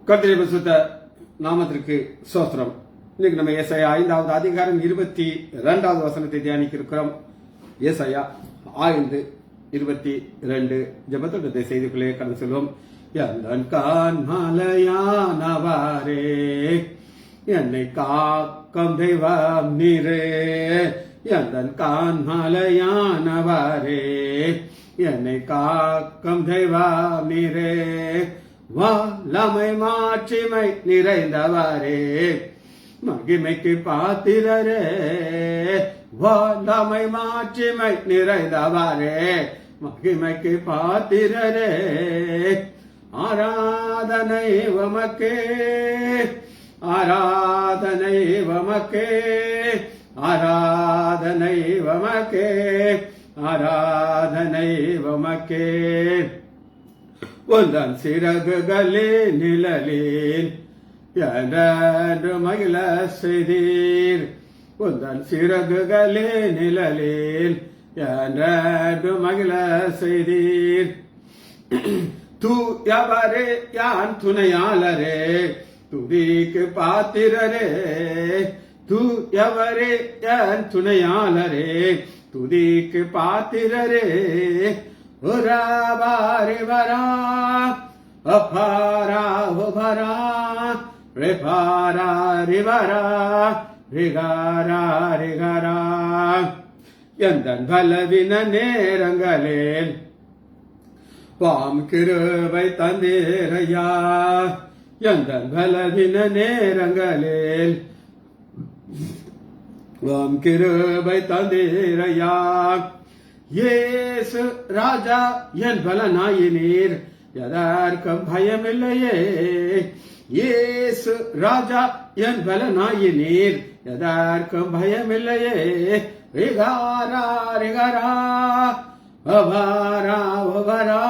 கர்த்தருடைய பரிசுத்த நாமத்திற்கு ஸ்தோத்திரம். இன்னைக்கு நம்ம ஏசாயா 5வது அதிகாரம் 22வது வசனத்தை தியானிக்க இருக்கிறோம். ஏசாயா 5:22 ஜெபத்தோட செய்திக்குள்ளே கடந்து செல்வோம். எந்தன் கண்மலையானவரே, என்னை காக்கும் தெய்வம் நீரே. எந்தன் கண்மலையானவரே, என்னை காக்கும் தெய்வம் நீரே. வல்லமை மாட்சிமை நிறைந்தவரே, மகிமைக்கு பாத்திரரே. வல்லமை மாட்சிமை நிறைந்தவரே, மகிமைக்கு பாத்திரரே. ஆராதனை உமக்கே, ஆராதனை உமக்கே, ஆராதனை உமக்கே, ஆராதனை உமக்கே. உந்தன் சிறகுகளே நிழலில் என்று மகிழ செய்தீர். உந்தன் சிறகுகளே நிழலில் என்று மகிழ செய்தீர். தூயவரே யான் துணையாளரே, துதிக்கு பாத்திரரே. தூயவரே யான் துணையாளரே, துதிக்கு பாத்திரரே. உராபாரிவரா அபாரா உபரா ரிபாரா ரிவரா ரிகாரா ரிகரா. எந்தன் பலவின நேரங்களில் பாம் கிருபை தந்தேரையா. எந்தன் பலவின நேரங்களில் பாம் கிருபை தந்தேரையா. இயேசு ராஜா என் பலனாயினீர், எதற்கும் பயமில்லையே. இயேசு ராஜா என் பலனாயினீர், எதற்கும் பயமில்லையே. ரிகாரா ரிகரா அபாரா உபரா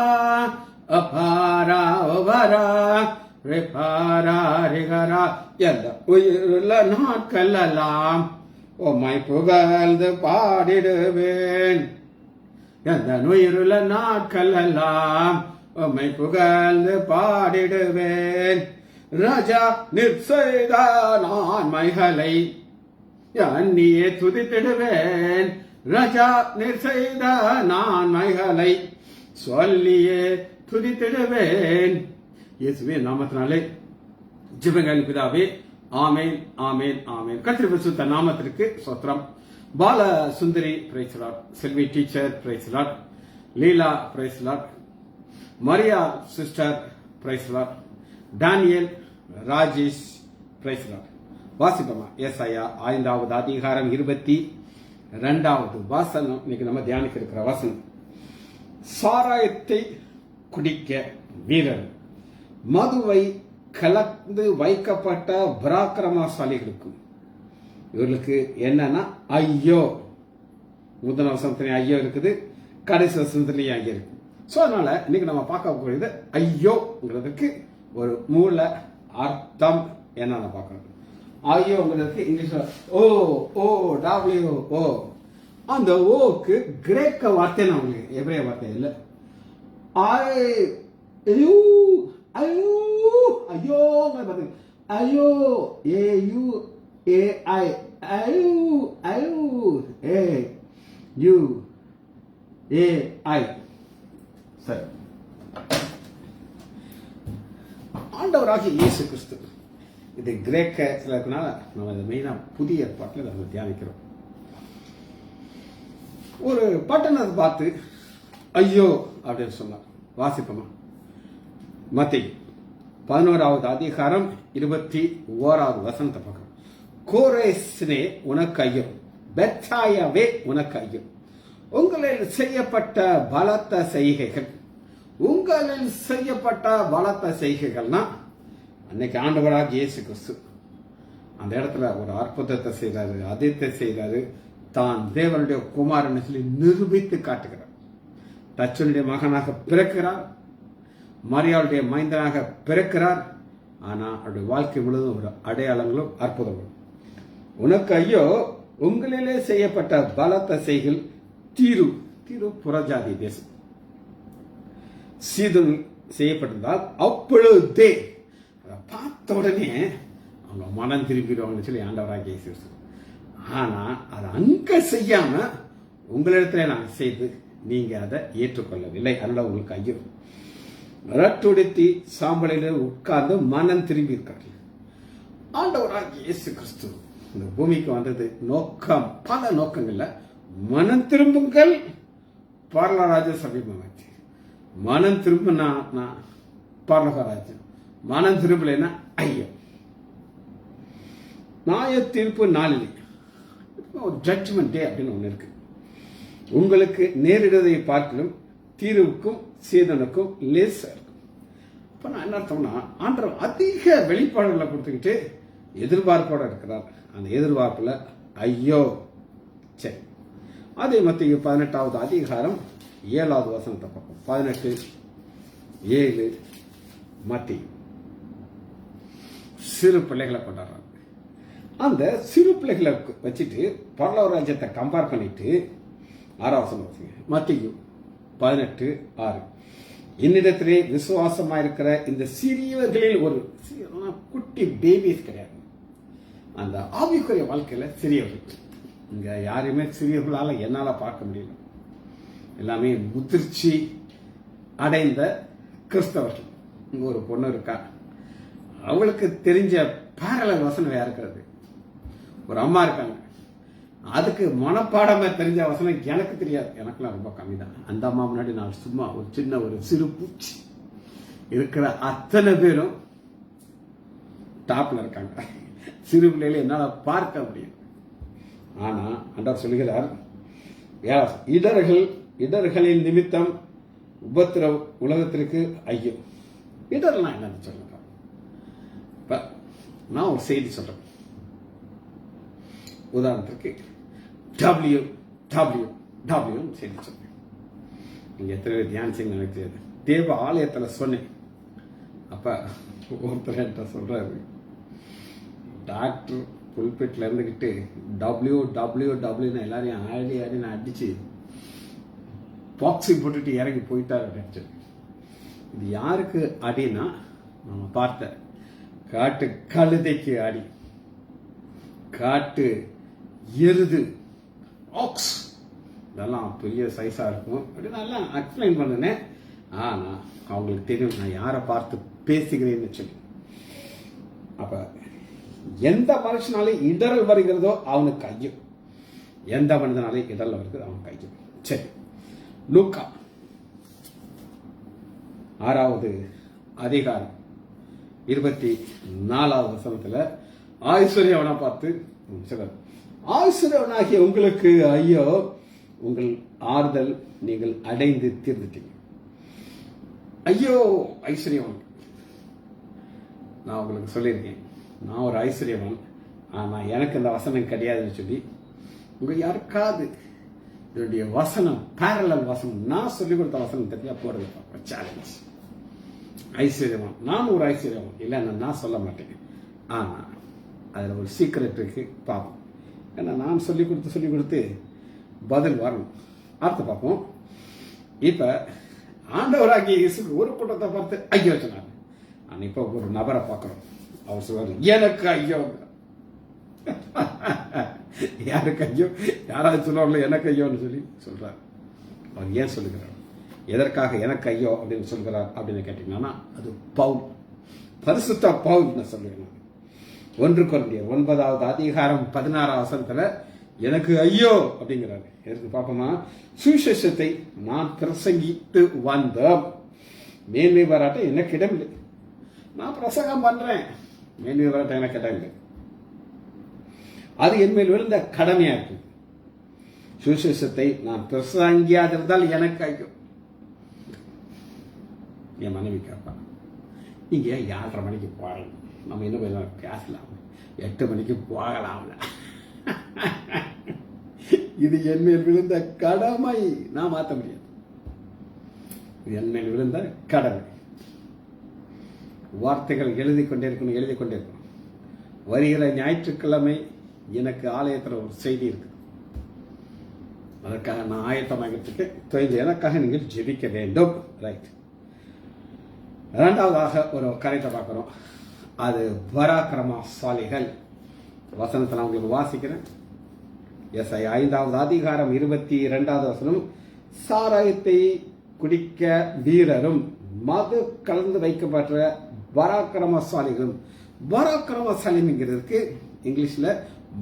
அபாரா உபரா ரிபாரா ரிகரா. எந்த உயிருள்ள நாட்கள் எல்லாம் உம்மை புகழ்ந்து பாடிடுவேன். எந்த உயிருள்ள நாட்கள் எல்லாம் உம்மை புகழ்ந்து பாடிடுவேன். ராஜா நிற்செய்த நான்மைகளை எண்ணியே துதித்திடுவேன். ராஜா நிற்செய்த நான்மைகளை சொல்லியே துதித்திடுவேன். இயேசுவின் நாமத்தினாலே ஜெபங்கள் பிதாவே, ஆமேன் ஆமேன் ஆமேன். கர்த்தருடைய பரிசுத்த நாமத்திற்கு ஸ்தோத்திரம். Bala Sundari praise Lord, Selvi teacher praise Lord, Leela praise Lord, Maria sister praise Lord, Daniel Rajesh praise Lord. வாசிப்போமா? ஏசாயா 5வது அதிகாரம் 22வது வாசனம். இன்னைக்கு நம்ம தியானிக்க இருக்கிற வாசனம். சாராயத்தை குடிக்க வீரர், மதுவை கலந்து வைக்கப்பட்ட பராக்கிரமசாலிகளுக்கும் இவர்களுக்கு என்னன்னா ஐயோ. முதல் வசனத்திலேயே ஐயோ இருக்குது, கடைசி வசனத்திலேயே ஐயோ இருக்கு. ஸோ அதனால இன்னைக்கு நம்ம பார்க்க போகிறது ஐயோங்கிறதுக்கு ஒரு மூல அர்த்தம் என்னன்னு பார்க்கணும். ஐயோங்கிறதுக்கு இங்கிலீஷ்ல ஓ ஓ டபிள்யூ ஓ. அந்த ஓக்கு கிரேக்க வார்த்தை நான் உங்களுக்கு எபிரேய வார்த்தை இல்லை. ஐயோ ஐயோ ஐயோ ஐயோ ஏயு ஏஐ ஐயோ ஐயோ ஏ யூ ஏஐ. சரி, ஆண்டவராகிய இயேசு கிறிஸ்து இது கிரேக்க இருக்கனால நம்ம இதை மெயினா புதிய ஏற்பாட்டில் நம்ம தியானிக்கிறோம். ஒரு பட்டணத்தை பார்த்து ஐயோ அப்படின்னு சொன்னார். வாசிப்போமா? மத்தேயு 11வது அதிகாரம் 21வது வசனத்தை பார்க்கிறோம். கோரேசினே உனக்கு ஐயோ, பெத்தாயாவே உனக்கு ஐயோ, உங்களில் செய்யப்பட்ட பலத்த செய்கைகள். உங்களில் செய்யப்பட்ட பலத்த செய்கைகள்னா அன்னைக்கு ஆண்டவராக இயேசு கிறிஸ்து அந்த இடத்துல ஒரு அற்புதத்தை செய்தாரு, அதிர்த்தை செய்தாரு. தான் தேவனுடைய குமாரன் சொல்லி நிரூபித்து காட்டுகிறார். தச்சனுடைய மகனாக பிறக்கிறார், மரியாளுடைய மைந்தனாக பிறக்கிறார். ஆனா அவருடைய வாழ்க்கை முழுவதும் ஒரு அடையாளங்களும் அற்புதங்களும். உனக்கு ஐயோ, உங்களிலே செய்யப்பட்ட பலத்த செய்கள். தீரு புறஜாதி தேசம். சீதம் செய்யப்பட்டிருந்தால் அப்பொழுதே பார்த்த உடனே அவங்க மனம் திரும்பிடுவாங்கன்னு சொல்லி ஆண்டவராக இயேசு கிறிஸ்து. ஆனா அதை அங்க செய்யாம உங்களிடத்துல நான் செய்து நீங்க அதை ஏற்றுக்கொள்ளவில்லை. அதனால உங்களுக்கு ஐயோ. ரட்டுடுத்தி சாம்பலில உட்கார்ந்து மனம் திரும்பி இருக்கார்கள். ஆண்டவராக இயேசு கிறிஸ்து இந்த பூமிக்கு வந்தது நோக்கம், பல நோக்கங்கள்ல. மனம் திரும்புங்கள், பரலோகராஜ்யம் சமீபமாச்சு. மனம் திரும்பினா பரலோகராஜ்யம், மனம் திரும்பலைன்னா ஐயோ. நியாய தீர்ப்பு நாளில் ஒரு ஜட்ஜ்மெண்ட் டே அப்படின்னு ஒன்று இருக்கு. உங்களுக்கு நேரிடுவதை பார்க்கலும் தீர்வுக்கும் சீதனுக்கும் லேசா இருக்கும். அப்ப நான் என்ன அர்த்தம்னா, ஆண்டவர் அதிக வெளிப்பாடுகளை கொடுத்துக்கிட்டு எதிர்பார்ப்போட இருக்கிறார். அந்த எதிர்பார்ப்புல ஐயோ. சரி, அதே மத்திய 18வது அதிகாரம் 7வது வசனத்தை பார்ப்போம். 18:7 மத்திய சிறு பிள்ளைகளை கொண்டாடுறாங்க. அந்த சிறு பிள்ளைகளை வச்சுட்டு பரலோக ராஜ்யத்தை கம்பேர் பண்ணிட்டு 6வது வசனம் மத்திய 18:6 என்னிடத்திலே விசுவாசமா இருக்கிற இந்த சிறியவர்களில் ஒரு குட்டி பேபிஸ் கிடையாது. அந்த ஆவிக்குரிய வாழ்க்கையில சிறியவர்கள், இங்க யாரையுமே சிறியவர்களால என்னால பார்க்க முடியல. எல்லாமே முதிர்ச்சி அடைந்த கிறிஸ்தவர்கள். இங்க ஒரு பொண்ணு இருக்கா, அவளுக்கு தெரிஞ்ச பேரலல் வசனம் இருக்கிறது. ஒரு அம்மா இருக்காங்க, அதுக்கு மனப்பாடமா தெரிஞ்ச வசனம் எனக்கு தெரியாது. எனக்குலாம் ரொம்ப கம்மி தான். அந்த அம்மா முன்னாடி நான் சும்மா ஒரு சின்ன ஒரு சிறு பூச்சி. இருக்கிற அத்தனை பேரும் டாப்ல இருக்காங்க. சிறு பிள்ளைகளை என்னால பார்க்க முடியும். ஆனா ஆண்டவர் சொல்லுகிறார், இடர்களின் நிமித்தம் உபத்திர உலகத்திற்கு ஐயோ. இடர்லாம் என்னன்னு சொல்லுங்க. இப்ப நான் ஒரு செய்தி சொல்றேன். உதாரணத்துக்கு WWW செய்தி சொல்றேன். நீங்க எத்தனை பேர் தியானிச்சிங்க எனக்கு தெரியாது. தேவ ஆலயத்துல சொன்னேன். அப்ப ஒருத்தர் என்கிட்ட சொல்றாரு, டாக்டர் புல்பெட்ல இருந்துகிட்டு WWW எல்லாரையும் ஆடி நான் அடிச்சு பாக்ஸிங் போட்டுட்டு இறங்கி போயிட்டாரு அப்படின்னு. இது யாருக்கு அடினா, நம்ம பார்த்த காட்டு கழுதைக்கு அடி, காட்டு எருது, ஆக்ஸ், இதெல்லாம் பெரிய சைஸா இருக்கும் அப்படின்னு நல்லா எக்ஸ்பிளைன் பண்ணினேன். ஆனா அவங்களுக்கு தெரியும் நான் யாரை பார்த்து பேசுகிறேன்னு சொல்லி. அப்ப எந்த மனுஷனாலே இடரல் வருகிறதோ அவனுக்கு ஐயோ, எந்த மனிதனாலே இடரல் வருகிறது அவனுக்கு ஐயோ. சரி, லூக்கா 6வது அதிகாரம் 24வது வசனத்துல ஐஸ்வர்யவனை பார்த்து சொல்றார், ஐஸ்வர்யவனாகிய உங்களுக்கு ஐயோ, உங்கள் ஆறுதல் நீங்கள் அடைந்து தீர்ந்துட்டீங்க. ஐயோ ஐஸ்வர்யவன். நான் உங்களுக்கு சொல்லியிருக்கேன், நான் ஒரு ஐஸ்வர்யவன், ஆனா எனக்கு இந்த வசனம் கிடையாதுன்னு சொல்லி உங்க யாருக்காவது என்னுடைய வசனம் பேரலல் வசனம் நான் சொல்லிக் கொடுத்த வசனம் தெரியா போறது சேலஞ்ச். ஐஸ்வர்யவன், நான் ஒரு ஐஸ்வர்யவன் இல்லைன்னு நான் சொல்ல மாட்டேன். ஆனா அதுல ஒரு சீக்கிரட் இருக்கு, பார்ப்போம். ஏன்னா நான் சொல்லிக் கொடுத்து பதில் வரணும். அடுத்து பார்ப்போம். இப்ப ஆண்டவராகிய இயேசு ஒரு கூட்டத்தை பார்த்து ஐயோ சொன்னார். நான் இப்ப ஒரு நபரை பார்க்கிறோம், அவர் சொல்றாரு எனக்கு ஐயோ. யாருக்கு ஐயோ? யாராவது சொல்லுவாங்களோ எனக்கு ஐயோன்னு சொல்லி சொல்றாரு. அவர் ஏன் சொல்லுகிறார், எதற்காக எனக்கு ஐயோ அப்படின்னு சொல்கிறார் அப்படின்னு கேட்டீங்கன்னா, அது பவுல், பரிசுத்த பவுல் நான் சொல்லுகிறேன். 1 கொரிந்தியர் 9வது அதிகாரம் 16வது வசனத்துல எனக்கு ஐயோ அப்படிங்கிறாரு. எதுக்கு பார்ப்போமா? சுவிசேஷத்தை நான் பிரசங்கித்து வந்த மேன்மை பாராட்ட எனக்கு இடமில்லை. நான் பிரசங்கம் பண்றேன், மேன்மை பாராட்ட எனக்கு இடமில்லை. அது என் மேல் விழுந்த கடமையா இருக்கு. சுவிசேஷத்தை நான் பிரசங்கியாதிருந்தால் எனக்கு ஐயோ. என் மனைவி கேட்பா, நீங்க 7:30 மணிக்கு போறீங்க, நம்ம இன்னும் கொஞ்சம் பேசலாம், 8 மணிக்கு போகலாம். இது என் மேல் விழுந்த கடமை, நான் மாற்ற முடியாது. இது என் மேல் விழுந்த கடமை. வார்த்தைகள் எழுதி கொண்டே இருக்கணும். வருகிற ஞாயிற்றுக்கிழமை எனக்கு ஆலயத்தில் ஒரு செய்தி இருக்கு. அதற்காக நான் ஆயத்தமாகிறதுக்கு தொய்ந்து எனக்காக நீங்கள் ஜெபிக்க வேண்டும். ரைட். 2வதாக ஒரு காரியத்தை பார்க்கிறோம். அது பராக்கிரமசாலிகள். வசனத்தை நான் உங்களுக்கு வாசிக்கிறேன். எஸ்ஐயா 5வது அதிகாரம் 22வது வசனம். சாராயத்தை குடிக்க வீரரும் மது கலந்து வைக்கப்பட்ட பராக்கிரமசாலிகளும். பராக்கிரமசாலிங்கிறதுக்கு இங்கிலீஷ்ல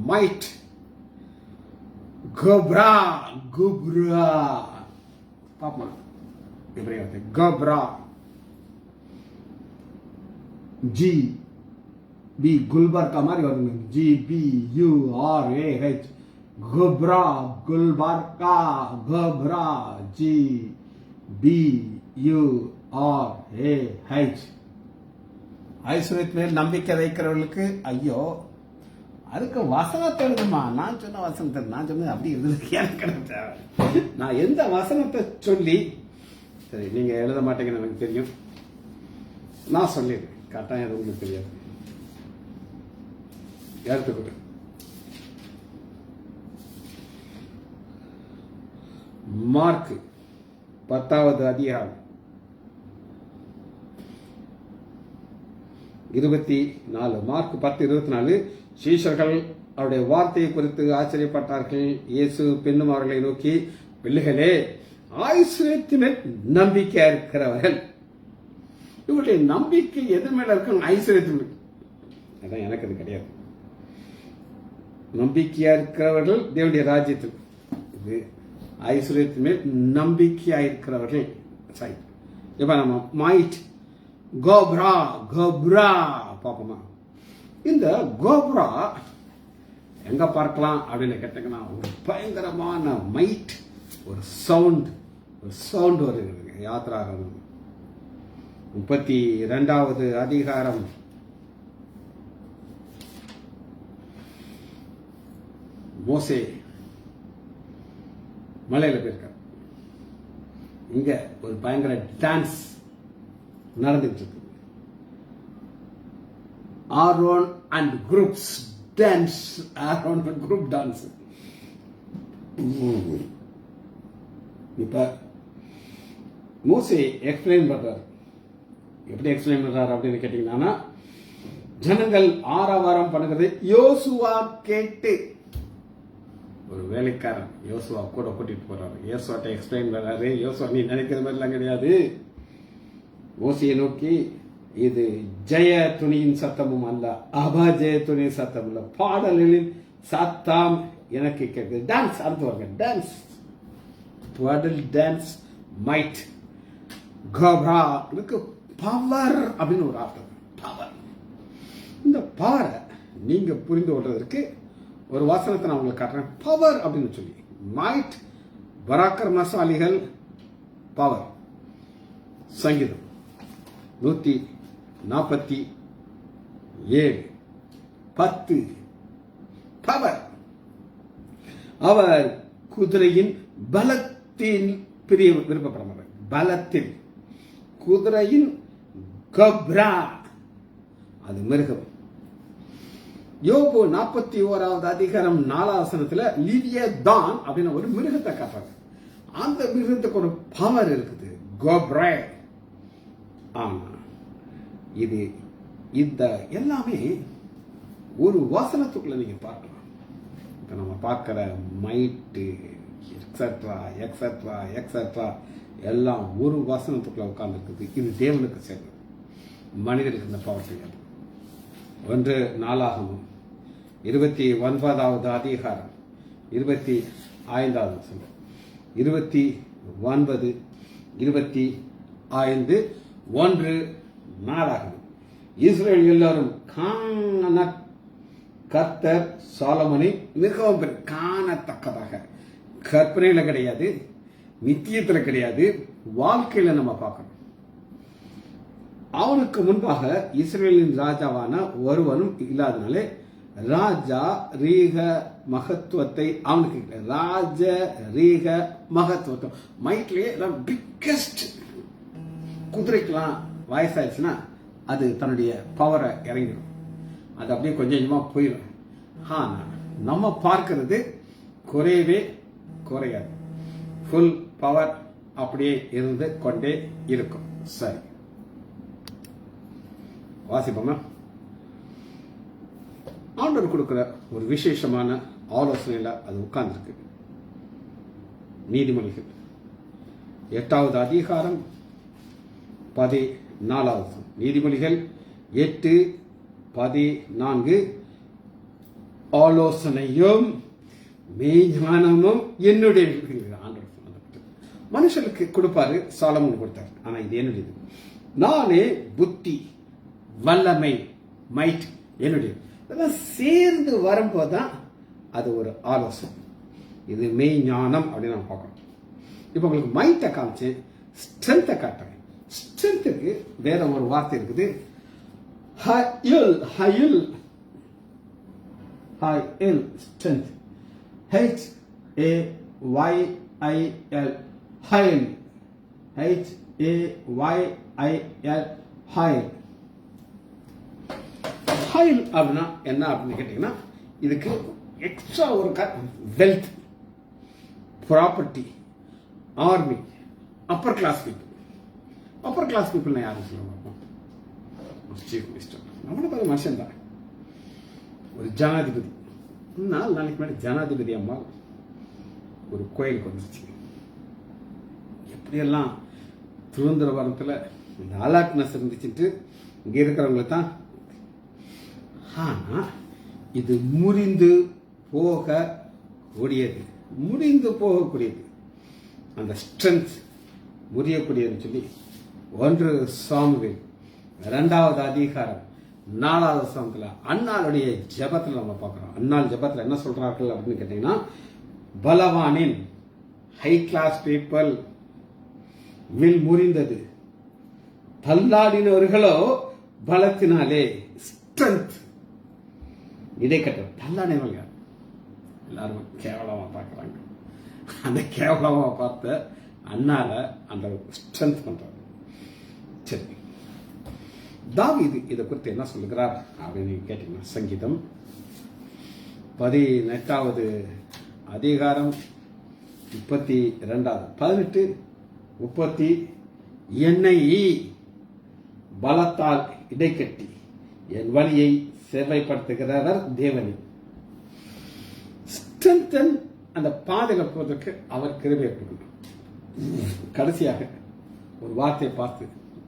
மைட், கப்ரா, குப்ரா பாப்பா எப்படி கப்ரா, ஜி பி குல்பர்கா மாதிரி வருங்க. GBURAH குப்ரா, குல்பர்கா, கப்ரா, GBURAH. ஐஸ்வர்யத்து மேல் நம்பிக்கை வைக்கிறவர்களுக்கு ஐயோ. அதுக்கு வசனத்தை எழுதுமா? நான் சொன்ன வசனத்தை நான் சொன்னது அப்படி எழுதுறதுக்கு எனக்கு நான் எந்த வசனத்தை சொல்லி சரி நீங்க எழுத மாட்டீங்கன்னு எனக்கு தெரியும். நான் சொல்லிடுறேன். கட்டாயம் எதுவும் உங்களுக்கு தெரியாது. எடுத்துக்கிட்டு மார்க் 10வது அதிகாரம் 24. மார்க் 10:24. சீஷர்கள் அவருடைய வார்த்தையை குறித்து ஆச்சரியப்பட்டார்கள். இயேசு பின்னும் அவர்களை நோக்கி, பிள்ளைகளே, ஐஸ்வர்யத்தின் மேல் நம்பிக்கையா இருக்கிறவர்கள். இவருடைய நம்பிக்கை எது மேல இருக்கு? ஐஸ்வர்யத்தின். அதான் எனக்கு அது கிடையாது. நம்பிக்கையா இருக்கிறவர்கள் தேவனுடைய ராஜ்யத்தில். இது ஐஸ்வர்யத்தின் மேல் நம்பிக்கையா இருக்கிறவர்கள். சரி, இப்ப நம்ம மைட், கோப்ரா, கோப்ரா பாப்போமா? இந்த கோப்ரா எங்க பார்க்கலாம் அப்படின்னு கேட்டீங்கன்னா, ஒரு பயங்கரமான மைட், ஒரு சவுண்ட் வருகிறது. யாத்ராகமம் 32வது அதிகாரம் 1 மோசே மலையில போயிருக்கார். இங்க ஒரு பயங்கர டான்ஸ் நடந்துட்டு இருக்கு. Aaron and groups dance, Aaron and group dance. இப்ப மோசே எக்ஸ்பிளைன் பண்றாரு. எப்படி எக்ஸ்பிளைன் பண்றாரு அப்படின்னு கேட்டீங்கன்னா, ஜனங்கள் ஆரவாரம் பண்ணுகிறது யோசுவா கேட்டு. ஒரு வேலைக்காரன் யோசுவா கூட கூட்டிட்டு போறாரு. யோசுவாட்ட எக்ஸ்பிளைன் பண்றாரு. யோசுவா நீ நினைக்கிற மாதிரிலாம் கிடையாது. மோசையை நோக்கி, இது ஜெய துணியின் சத்தமும் அல்ல, அபஜய துணியின் சத்தம் இல்ல, பாடல்களின் சத்தம் எனக்கு கேட்குது. டான்ஸ் அடுத்து வருங்க. டான்ஸ், பாடல், டான்ஸ், மைட், கப்ரா இருக்கு. பவர் அப்படின்னு ஒரு அர்த்தம். பவர். இந்த பவரை நீங்க புரிந்து கொள்றதற்கு ஒரு வசனத்தை நான் உங்களுக்கு காட்டுறேன். பவர் அப்படின்னு சொல்லி, மைட், பராக்கிரமசாலிகள், பவர். சங்கீதம் 147:10. பவர். அவர் குதிரையின் பலத்தின் பிரிய விருப்பப்பட மாட்டார். பலத்தில் குதிரையின் கப்ரா, அது மிருகம். யோபு 41வது அதிகாரம் 4வது வசனத்துல லிவியதான் அப்படின்னு ஒரு மிருகத்தை காட்டுறாங்க. அந்த மிருகத்துக்கு ஒரு பவர் இருக்குது, கோப்ரா. ஆமா, இது இந்த எல்லாமே ஒரு வசனத்துக்குள்ள நீங்க பார்க்கலாம். இப்ப நம்ம பார்க்கிற மைட்டு, எக்ஸட்ரா எக்ஸட்ரா எக்ஸட்ரா எல்லாம் ஒரு வசனத்துக்குள்ள உட்கார்ந்து இருக்குது. இது தேவனுக்கு சேர்ந்தது, மனிதனுக்கு இந்த பவர் செய்யாது. 1 நாளாகமம் 29வது அதிகாரம் 25வது வசனம். 29, 25, 1 நாளாகமம். இஸ்ரேல் எல்லாரும் காண கர்த்தர் சாலமோனை மிகவும் காணத்தக்கதாக, கற்பனையில கிடையாது, நித்தியத்துல கிடையாது, வாழ்க்கையில நம்ம பார்க்கணும். அவனுக்கு முன்பாக இஸ்ரேலின் ராஜாவான ஒருவனும் இல்லாதனாலே ராஜா ரீக மகத்துவத்தை அவனுக்கு, ராஜ ரீக மகத்துவத்தை மைட்லயே பிக்கஸ்ட். குதிரைக்கெல்லாம் வயசாயிடுச்சுன்னா அது தன்னுடைய பவரை இறங்கிடும், அது அப்படியே கொஞ்சம் கொஞ்சமா போயிடும். ஆனா நம்ம பார்க்கிறது குறையவே குறையாது, ஃபுல் பவர் அப்படியே இருந்து கொண்டே இருக்கும். சரி, வாசிப்போமா? ஆண்டவர் கொடுக்கிற ஒரு விசேஷமான ஆலோசனையில அது உட்கார்ந்துருக்கு. நீதிமொழிகள் 8வது அதிகாரம் 14. நீதிமொழிகள் 8:14. ஆலோசனையும் மெய்ஞானமும் என்னுடைய. மனுஷனுக்கு கொடுப்பாரு, சாலமோன் கொடுத்தார். ஆனா இது என்னுடையது. நானே புத்தி, வல்லமை, மைட் என்னுடைய. இதெல்லாம் சேர்ந்து வரும்போதுதான் அது ஒரு ஆலோசனை. இது மெய் ஞானம் அப்படின்னு நான் பார்க்கணும். இப்போ உங்களுக்கு மைட்டை காமிச்சு ஸ்ட்ரென்த்தை காட்டுறேன். ஸ்ட்ரென்த்துக்கு வேற ஒரு வார்த்தை இருக்குது. ஹயில் ஸ்ட்ரென்த். HAYIL ஹைல். HAYIL ஹைல். ஹைல் அப்படின்னா என்ன அப்படின்னு கேட்டீங்கன்னா, இதுக்கு எக்ஸ்ட்ரா ஒரு wealth, property, army, upper class people. Upper class people யாரும் சொல்ல மாட்டோம். சீஃப் மினிஸ்டர் நம்மள பாரு மனுஷன் தான். ஒரு ஜனாதிபதி 4 நாளைக்கு முன்னாடி ஜனாதிபதி அம்மா ஒரு கோயிலுக்கு வந்துருச்சு. எப்படியெல்லாம் திருவனந்தபுரத்தில் இந்த அலர்ட்னஸ் இருந்துச்சுட்டு இங்க இருக்கிறவங்க தான். ஆனா இது முறிந்து போகக்கூடியது. அந்த ஸ்ட்ரென்த் முறியக்கூடியதுன்னு சொல்லி 1 சாமுவேல் 2வது அதிகாரம் 4வது வசனத்துல அன்னாளுடைய ஜெபத்துல நம்ம பார்க்கிறோம். அன்னாள் ஜெபத்துல என்ன சொல்றார்கள் அப்படின்னு கேட்டீங்கன்னா, பலவானின் ஹை கிளாஸ் பீப்புள் வில் முறிந்தது, தள்ளாடினவர்களோ பலத்தினாலே ஸ்ட்ரென்த். இடைக்கட்டம். தள்ளாடினவர்கள் யார்? எல்லாரும் கேவலமா பார்க்கறாங்க. அந்த கேவலமா பார்த்த அண்ணால அந்த ஸ்ட்ரென்த் பண்றாரு. சரி, தாவீது இதை குறித்து என்ன சொல்லுகிறார் அப்படின்னு கேட்டீங்கன்னா, சங்கீதம் 18வது அதிகாரம் 32, 18, 30. என்னை பலத்தால் இடைக்கட்டி என் வழியை சேவைப்படுத்துகிறவர் தேவனே. ஸ்ட்ரென்தன், அந்த பாதையில போவதற்கு அவர் கிருபை கொடுக்கணும். கடைசியாக ஒரு வார்த்தையை பார்த்து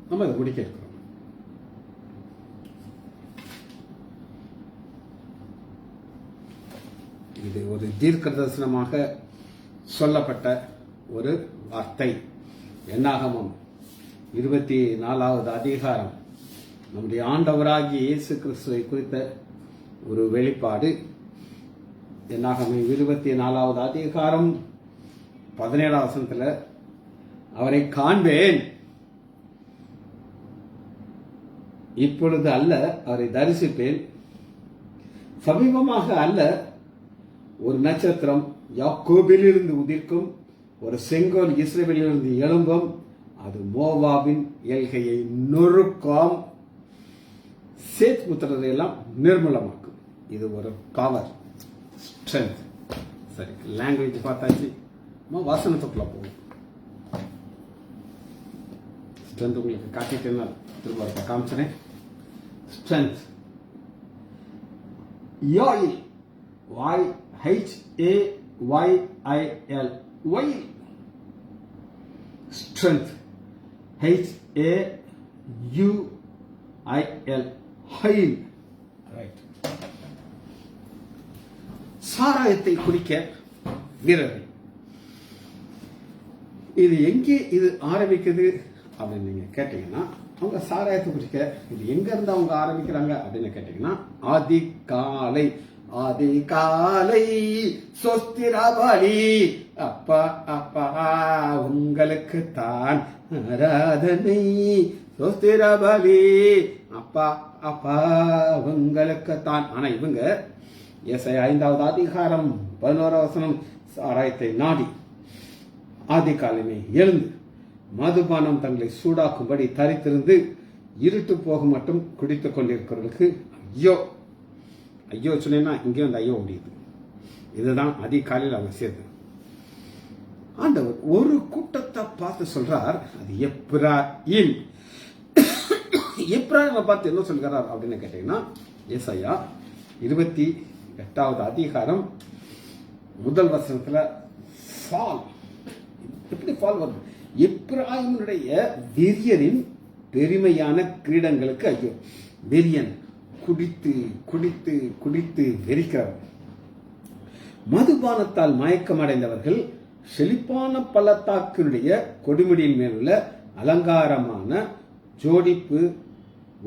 நம்ம அதை முடிக்க இருக்கிறோம். இது ஒரு தீர்க்க தரிசனமாக சொல்லப்பட்ட ஒரு வார்த்தை. என்னாகமம் 24வது அதிகாரம் நம்முடைய ஆண்டவராகிய இயேசு கிறிஸ்துவை குறித்த ஒரு வெளிப்பாடு. என்னாகமம் 24வது அதிகாரம் 17வது வசனத்துல, அவரை காண்பேன், இப்பொழுது அல்ல, அவரை தரிசிப்பேன், சமீபமாக அல்ல. ஒரு நட்சத்திரம் யாக்கோபிலிருந்து உதிர்க்கும், ஒரு செங்கோல் இஸ்ரவேலிலிருந்து எழும்பும், அது மோவாபின் எல்கையை நொறுக்கும், சேத் புத்திரரை எல்லாம் நிர்மூலமாக்கும். இது ஒரு பவர், ஸ்ட்ரென்த். சரி, லாங்குவேஜ் பார்த்தாச்சு. வாசனத்துக்குள்ள போகும். ஸ்ட்ரென்த் உங்களுக்கு காட்டிட்டேன்னா திரும்ப காமிச்சனே. ஸ்ட்ரென்த் யாயில், HAYIL, ஒயில். ஸ்ட்ரென்த் HAUIL, ஹைல். ரைட். சாராயத்தை குடிக்க வீரர்கள். இது எங்கே இது ஆரம்பிக்குது அப்படின்னு நீங்க கேட்டீங்கன்னா, அவங்க சாராயத்தை குடிக்க இது எங்க இருந்து அவங்க ஆரம்பிக்கிறாங்க அப்படின்னு கேட்டீங்கன்னா, அதிகாலை சொஸ்திரபலி, அப்பா அப்பா உங்களுக்கு தான் ஆராதனை, சொஸ்திரபலி, அப்பா அப்பா உங்களுக்கு தான். ஆனா இவங்க ஏசாயா 5வது அதிகாரம் 11வது வசனம், சாராயத்தை நாடி ஆதிகாலமே எழுந்து மதுபானம் தங்களை சூடாக்கும்படி தரித்திருந்து இருட்டு போக மட்டும் குடித்துக் கொண்டிருக்கிறவர்களுக்கு ஐயோ. ஐயோ சொன்னா இங்கே வந்து ஐயோ முடியுது. இதுதான் அதிகாலையில் அவங்க சேர்ந்து ஆண்டவர் ஒரு கூட்டத்தை பார்த்து சொல்றார், அது எப்ராயிம். எப்ராயிமை பார்த்து என்ன சொல்கிறார் அப்படின்னு கேட்டீங்கன்னா, ஏசாயா 28வது அதிகாரம் முதல் வசனத்துல ஃபால். எப்படி ஃபால் வருது? எப்பிராயிமுடைய வெறியரின் பெருமையான கிரீடங்களுக்கு ஐயோ. வெறியன் குடித்து குடித்து குடித்து வெறிக்கிறவர். மதுபானத்தால் மயக்கமடைந்தவர்கள் செழிப்பான பள்ளத்தாக்கினுடைய கொடுமுடியின் மேலுள்ள அலங்காரமான ஜோடிப்பு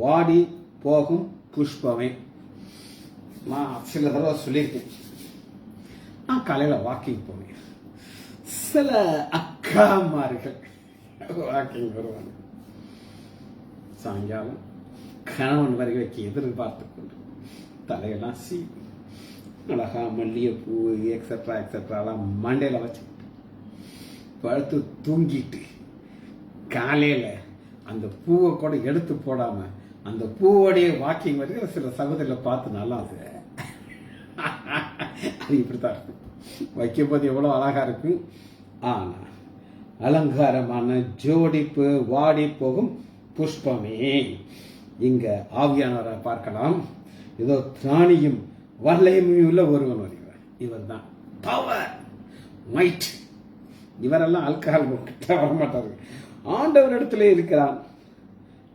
வாடி போகும் புஷ்பமே. நான் சில தடவை சொல்லியிருக்கேன், நான் காலையில் வாக்கிங் போவேன். சில அக்காமார்கள் வாக்கிங் வருவாங்க. சாயங்காலம் கணவன் வருகைக்கு எதிர்பார்த்து கொண்டு தலையெல்லாம் அழகா மல்லிகைப்பூ எக்ஸட்ரா எக்ஸட்ராலாம் மண்டையில் வச்சு பழுத்து தூங்கிட்டு காலையில் அந்த பூவை கூட எடுத்து போடாம அந்த பூவோடைய வாக்கிங் வரைக்கும் சில சகோதரிகளை பார்த்து நல்லா அது இப்படித்தான் இருக்கும். வைக்கும் போது எவ்வளோ அழகா இருக்கும். ஆனா அலங்காரமான ஜோடிப்பு வாடி போகும் புஷ்பமே. இங்க ஆவியானவரை பார்க்கலாம். ஏதோ திராணியும் வல்லையும் உள்ள ஒருவன் வருகிறார். இவர் தான் பவர் மைட். இவரெல்லாம் ஆல்கஹால் வரமாட்டார்கள். ஆண்டவர் இடத்துல இருக்கிறான்.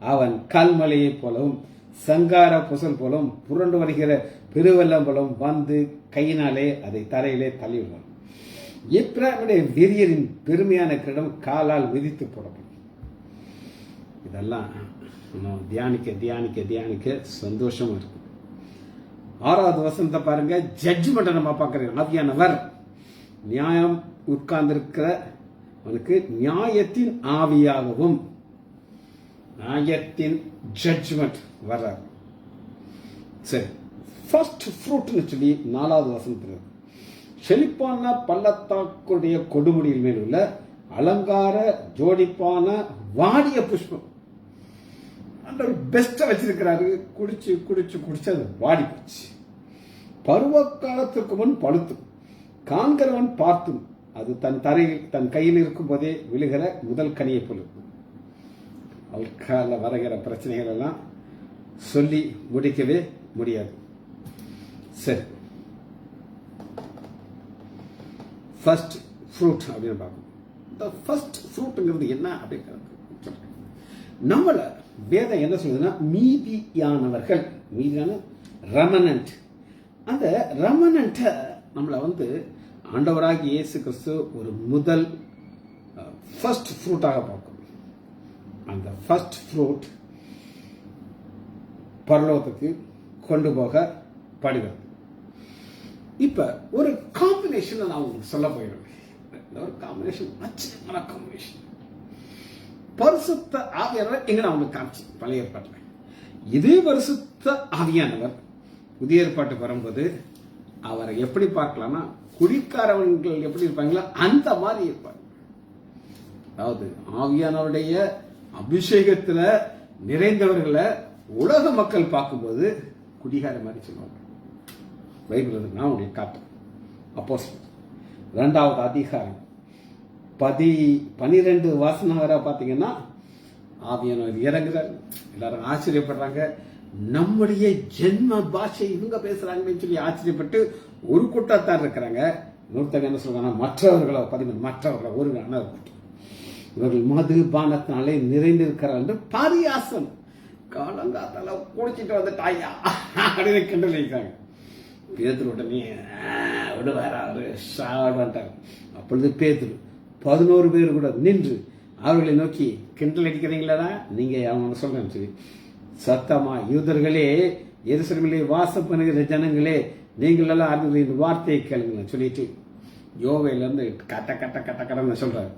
அவன் கல்மலையை போலவும் சங்கார புசல் போலவும் புரண்டு வருகிற பெருவெல்லம் போலவும் வந்து கையினாலே அதை தரையிலே தள்ளிவிடுவான். எப்ராயிமுடைய வெறியரின் பெருமையான கிரீடம் காலால் மிதித்து போடப்படும். இதெல்லாம் தியானிக்க தியானிக்க தியானிக்க சந்தோஷமா இருக்கும். 6வது வசனத்தை பாருங்க. ஜட்ஜ்மெண்ட்டை நம்ம பார்க்கிறோம். ஆவியானவர் நியாயம் உட்கார்ந்திருக்கிற அவனுக்கு நியாயத்தின் ஆவியாகவும் நியாயத்தின் ஜட்ஜ்மெண்ட் வர்றார். சரி, ஃபர்ஸ்ட் ஃப்ரூட்னு சொல்லி 4வது வசனத்தில் செழிப்பான பள்ளத்தாக்குடைய கொடுமுடியில் மேல் உள்ள அலங்கார ஜோடிப்பான வாடிய புஷ்பம். அந்த பெஸ்ட்டை வச்சிருக்கிறாரு. குடிச்சு குடிச்சு குடிச்சு அது வாடி போச்சு. பருவ காலத்திற்கு முன் பழுத்தும் காண்கிறவன் பார்த்தும் அது தன் கையில் இருக்கும் போதே விழுகிற முதல் கனியை போல இருக்கும். அல்கால வருகிற பிரச்சனைகள் எல்லாம் சொல்லி முடிக்கவே முடியாது. சரி, ஃபர்ஸ்ட் ஃப்ரூட் அப்படின்னு பார்க்கணும். இந்த ஃபர்ஸ்ட் ஃப்ரூட்டுங்கிறது என்ன அப்படிங்கிறது நம்மள வேதம் என்ன சொல்லுதுன்னா மீதியானவர்கள், மீதியான ரெமனன்ட். அந்த ரெமனன்ட்டை நம்மளை ஆண்டவராகி இயேசு கிறிஸ்து ஒரு முதல் ஃபர்ஸ்ட் ஃப்ரூட்டாக பார்க்கணும். அந்த ஃபர்ஸ்ட் ஃப்ரூட் பரலோகத்துக்கு கொண்டு போக படுகிறது. இப்ப ஒரு காம்பினேஷன் நான் உங்களுக்கு சொல்ல போயிடுவேன். ஒரு காம்பினேஷன் ஆச்சரியமான காம்பினேஷன். பரிசுத்த ஆவியானவர் எங்க நான் உங்களுக்கு காமிச்சு பழைய ஏற்பாட்டில் இதே பரிசுத்த ஆவியானவர் புதிய ஏற்பாட்டுக்கு வரும்போது அவரை எப்படி பார்க்கலாம்னா குடிக்காரவர்கள் எப்படி இருப்பாங்களோ அந்த மாதிரி இருப்பாங்க. அதாவது ஆவியானவருடைய அபிஷேகத்துல நிறைந்தவர்களை உலக மக்கள் பார்க்கும்போது குடிகார மாதிரி சொல்லுவாங்க. பைபிள் நான் உங்களுக்கு காட்டுறேன். அப்போஸ்தலர் 2வது அதிகாரம் 12 வாசனம் வரை பார்த்தீங்கன்னா ஆவியானவர் இறங்குறார். எல்லாரும் ஆச்சரியப்படுறாங்க. நம்முடைய ஜென்ம பாஷை இவங்க பேசுறாங்கன்னு சொல்லி ஆச்சரியப்பட்டு ஒரு கூட்டத்தார் இருக்கிறாங்க. இன்னொருத்தங்க என்ன சொல்றாங்க, மற்றவர்களோ 13 மற்றவர்களோ ஒரு கூட்டம் இவர்கள் மது பானத்தினாலே நிறைந்திருக்கிறார் என்று பாரியாசம் காலங்காத்தால குடிச்சிட்டு வந்துட்டாயா அப்படின்னு கிண்டல் வைக்கிறாங்க. பேதுரு உடனே விடுவாரா அவரு சாடாண்டார். அப்பொழுது பேதுரு 11 பேர் கூட நின்று அவர்களை நோக்கி கிண்டல் அடிக்கிறீங்களா நீங்க அவங்க சொல்றேன்னு சொல்லி சத்தமா, யூதர்களே எருசலேமிலே வாசம் பண்ணுகிற ஜனங்களே நீங்கள் எல்லாம் அறிந்த இந்த வார்த்தையை கேளுங்க சொல்லிட்டு யோவையில இருந்து கட்ட கட்ட கட்ட கடன்னு சொல்றாரு.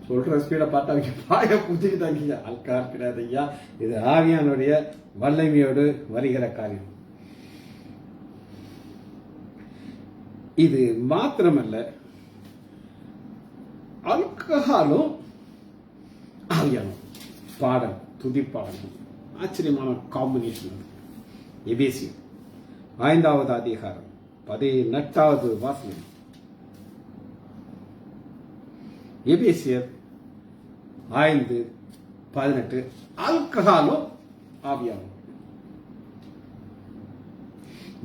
சொல்ற ஸ்பீடை பார்த்தா அவங்க பாய புத்திக்கிட்டாங்க. அல்கார் கிடையாது ஐயா, இது ஆவியானுடைய வல்லமையோடு வருகிற காரியம். இது மாத்திரமல்ல, அல்கஹாலும் ஆவியானும் பாடல் துதிப்பாடல் ஆச்சரியமான காம்பினேஷன். எபேசியர் 5வது அதிகாரம் 18வது வாசனம். எபேசியர் 5:18 ஆல்கஹாலும் ஆவியானும்.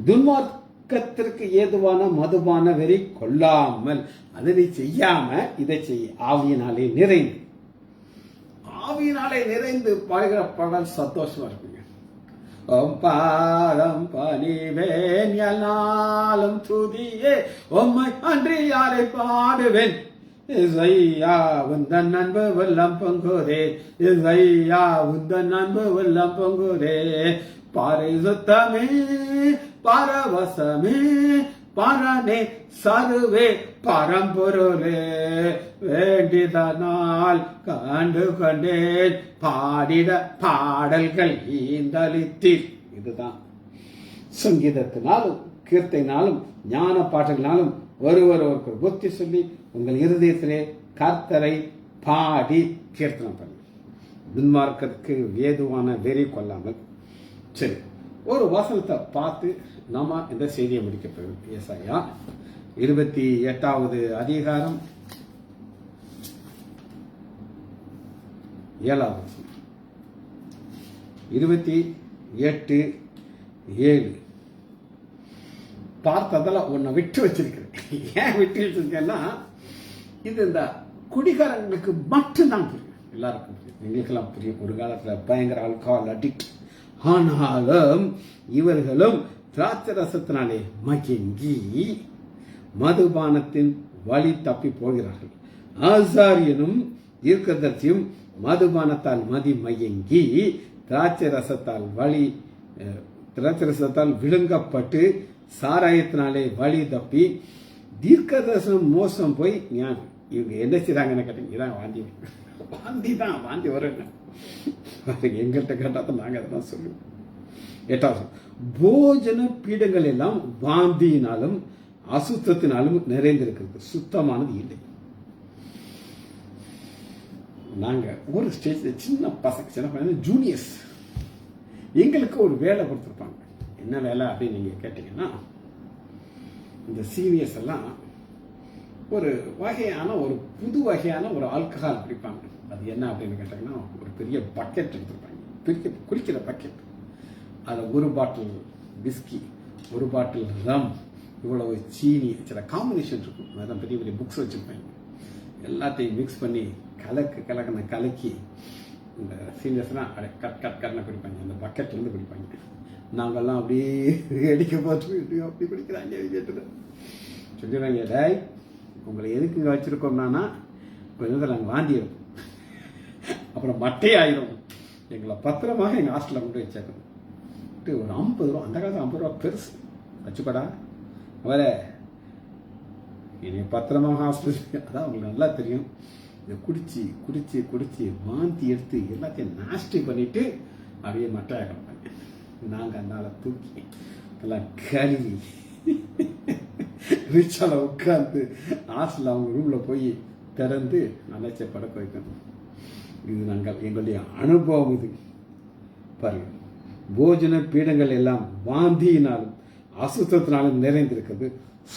துன்மார்க்கத்திற்கு ஏதுவான மதுபான வெறி கொள்ளாமல், அதனை செய்யாம இதை செய்ய. ஆவியினாலே நிறைந்து, ஆவியினாலே நிறைந்து பாடுகிற பாடல் சந்தோஷமா இருக்குங்க. பாதம் பணிவேன் என்னாலும் துதியே, உம்மை அன்றி யாரை பாடுவேன். இசையா உந்தன் அன்பு வெள்ளம் பொங்குதே, இசையா உந்தன் அன்பு வெள்ளம் பொங்குதே. பாரிசுத்தமே பரவசமே பரனே சருவே பரம்பொருளே, வேண்டிதனால் கண்டு கொண்டேன் பாடிட பாடல்கள் ஈந்தளித்தீர். இதுதான் சங்கீதத்தினாலும் கீர்த்தனாலும் ஞான பாட்டுகளாலும் ஒருவருக்கு புத்தி சொல்லி உங்கள் இருதயத்திலே கர்த்தரை பாடி கீர்த்தனம் பண்ணு. துன்மார்க்கத்துக்கு ஏதுவான வெறி கொள்ளாமல். சரி, ஒரு வசனத்தை பார்த்து நாம இந்த செய்தியை முடிக்க போகிறோம். ஏசாயா 28வது அதிகாரம் 7வது வசனம். 28:7. பார்த்ததில் உன்னை விட்டு வச்சிருக்கிறேன். ஏன் விட்டு வச்சிருக்கேன்னா, இது இந்த குடிகாரங்களுக்கு மட்டும்தான் புரியும், எல்லாருக்கும் புரியும், எங்களுக்கெல்லாம் புரியும். ஒரு காலத்தில் பயங்கர ஆல்கஹால் அடிக்ட். ஆனாலும் இவர்களும் திராட்சை ரசத்தினாலே மயங்கி மதுபானத்தின் வழி தப்பி போகிறார்கள். ஆசாரியனும் தீர்க்கதரிசியும் மதுபானத்தால் மயங்கி திராட்சை ரசத்தால் விழுங்கப்பட்டு சாராயத்தினாலே வழி தப்பி தீர்க்கதரிசனம் மோசம் போய் இவங்க என்ன செய்றாங்கன்னு கேட்டீங்க. இதான் வாந்தி வருங்க. எங்கள்கிட்ட கேட்டாதான் நாங்க அதான் சொல்லுவோம். 8வது, போஜன பீடங்கள் எல்லாம் வாந்தியினாலும் அசுத்தத்தினாலும் நிறைந்திருக்கிறது, சுத்தமானது இல்லை. நாங்க ஒரு ஸ்டேஜ் சின்ன பசங்க ஜூனியர்ஸ் எங்களுக்கு ஒரு வேலை கொடுத்துருப்பாங்க. என்ன வேலை அப்படின்னு நீங்க கேட்டீங்கன்னா, இந்த சீனியர்ஸ் எல்லாம் ஒரு வகையான ஒரு புது வகையான ஒரு ஆல்கஹால் குடிப்பாங்க. அது என்ன அப்படின்னு கேட்டாங்கன்னா, ஒரு பெரிய பக்கெட் எடுத்துருப்பாங்க, பெரிய குடிக்கிற பக்கெட். அதில் ஒரு பாட்டில் விஸ்கி, ஒரு பாட்டில் ரம், இவ்வளவு சீனி, சில காம்பினேஷன் இருக்கும். அதான் பெரிய பெரிய புக்ஸ் வச்சுருப்பாங்க. எல்லாத்தையும் மிக்ஸ் பண்ணி கலக்கி இந்த சீனியர்ஸ்லாம் கட்ன குடிப்பாங்க. அந்த பக்கெட்லேருந்து குடிப்பாங்க. நாங்கள்லாம் அப்படியே அடிக்க பார்த்து அப்படி குடிக்கிறாங்க. கேட்டு சொல்லிடுறாங்க, டேய் உங்களை எதுக்கு இங்கே வச்சுருக்கோம்னா, கொஞ்சம் நாங்கள் வாந்தி இருக்கும், அப்புறம் மட்டையாயிரும், எங்களை பத்திரமாக எங்கள் ஹாஸ்டலில் கொண்டு வச்சேக்கணும். ஒரு 50 ரூபா, அந்த காலத்தில் 50 ரூபா பெருசு, வச்சுக்கடா அவரை என்னை பத்திரமாக ஹாஸ்டல். அதான் உங்களுக்கு நல்லா தெரியும். இதை குடிச்சு குடிச்சு குடிச்சு வாந்தி எடுத்து எல்லாத்தையும் நாஸ்டி பண்ணிட்டு அப்படியே மட்டையாக கிடப்பாங்க. நாங்கள் அதனால தூக்கி எல்லாம் கழுவி ரிச்சால உட்காந்து ஹாஸ்டல் அவங்க ரூம்ல போய் திறந்து நினைச்ச படக்க வைக்கணும். இது நாங்கள் எங்களுடைய அனுபவம். இது பாருங்க, போஜன பீடங்கள் எல்லாம் வாந்தியினாலும் அசுத்தத்தினாலும் நிறைந்திருக்கிறது,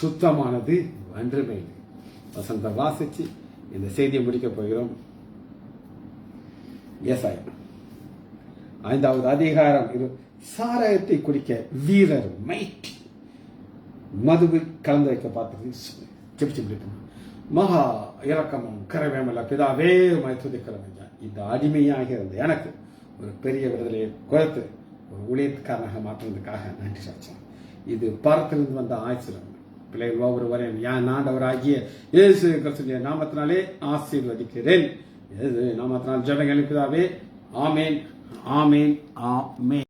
சுத்தமானது ஒன்றுமே இல்லை. வசந்த வாசிச்சு இந்த செய்தியை முடிக்க போகிறோம். ஏசாயா 5வது அதிகாரம். சாராயத்தை குடிக்க வீரர் மைட் மதுவில் கலந்து வைக்க பார்த்து செப்பிச்சு மகா இரக்கமும் கரவேமல்ல பிதாவே துதிக்கிறவங்க. இந்த அடிமையாக இருந்த எனக்கு ஒரு பெரிய விடுதலையை கொடுத்து ஒரு ஊழியத்துக்காரனாக மாற்றுவதற்காக நன்றி சாட்சியம். இது பரத்திலிருந்து வந்த ஆசிரியர் பிள்ளைகள் ஒவ்வொருவரையும் என் ஆண்டவராகிய இயேசு கிறிஸ்துவின் நாமத்தினாலே ஆசீர்வதிக்கிறேன். நாமத்தினால் ஜெபங்கள் பிதாவே. ஆமேன், ஆமேன், ஆமேன்.